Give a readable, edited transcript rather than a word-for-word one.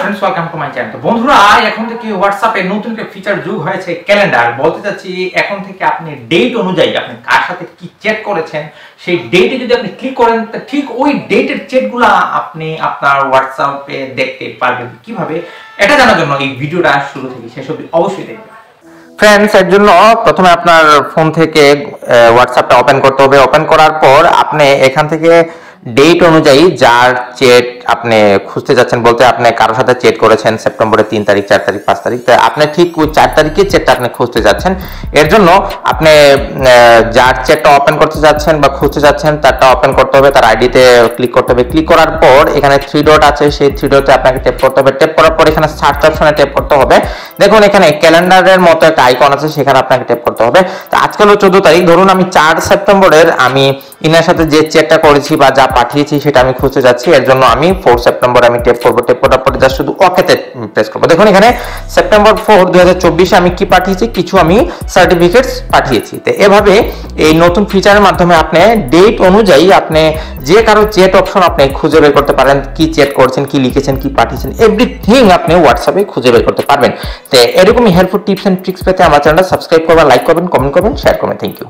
Friends welcome to my channel. তো বন্ধুরা এখন থেকে হোয়াটসঅ্যাপে নতুন একটা ফিচার যোগ হয়েছে ক্যালেন্ডার। বলতে চাচ্ছি এখন থেকে আপনি ডেট অনুযায়ী আপনি কার সাথে কি চ্যাট করেছেন সেই ডেটে যদি আপনি ক্লিক করেন ঠিক ওই ডেটের চ্যাটগুলো আপনি আপনার হোয়াটসঅ্যাপে দেখতে পারবেন। কিভাবে এটা জানার জন্য এই ভিডিওটা শুরু থেকে শেষ অবধি অবশ্যই দেখবেন। ফ্রেন্ডস, এর জন্য প্রথমে আপনার ফোন থেকে হোয়াটসঅ্যাপটা ওপেন করতে হবে। ওপেন করার পর আপনি এখান থেকে ডেট অনুযায়ী যার চ্যাট আপনি খুঁজতে যাচ্ছেন, বলতে আপনি কারোর সাথে চ্যাট করেছেন সেপ্টেম্বরের 3 তারিখ, 4 তারিখ, 5 তারিখ, তো আপনি ঠিক ওই 4 তারিখের চ্যাটটা আপনি খুঁজতে যাচ্ছেন। এর জন্য আপনি যার চ্যাটটা ওপেন করতে যাচ্ছেন বা খুঁজতে যাচ্ছেন তারটা ওপেন করতে হবে, তার আইডিতে ক্লিক করতে হবে। ক্লিক করার পর এখানে 3 ডট আছে, সেই 3 ডটে আপনাকে ট্যাপ করতে হবে। ট্যাপ করার পর এখানে সার্চ অপশনে ট্যাপ করতে হবে। দেখুন এখানে ক্যালেন্ডারের মতো একটা আইকন আছে, সেখানে আপনাকে ট্যাপ করতে হবে। তো আজকে হলো 14 তারিখ, ধরুন আমি 4 সেপ্টেম্বরের আমি ইনার সাথে যে চ্যাটটা করেছি বা যা পাঠিয়েছি সেটা আমি খুঁজতে যাচ্ছি। এর জন্য আমি 4 সেপ্টেম্বর আমি ট্যাপ করব। ট্যাপ করার পরে জাস্ট শুধু ওকেতে প্রেস করব। দেখুন এখানে সেপ্টেম্বর 4 2024 আমি কি পাঠিয়েছি, কিছু আমি সার্টিফিকেটস পাঠিয়েছি। তো এভাবে এই নতুন ফিচারের মাধ্যমে আপনি ডেট অনুযায়ী আপনি যে কারো চ্যাট অপশন আপনি খুঁজে বের করতে পারেন, কি চ্যাট করছেন, কি লিখেছেন, কি পাঠিয়েছেন, এভরিথিং আপনি হোয়াটসঅ্যাপে খুঁজে বের করতে পারবেন। তো এরকমই হেল্পফুল টিপস এন্ড ট্রিক্স পেতে আমার চ্যানেলটা সাবস্ক্রাইব করবেন, লাইক করবেন, কমেন্ট করবেন, শেয়ার করবেন। Thank you.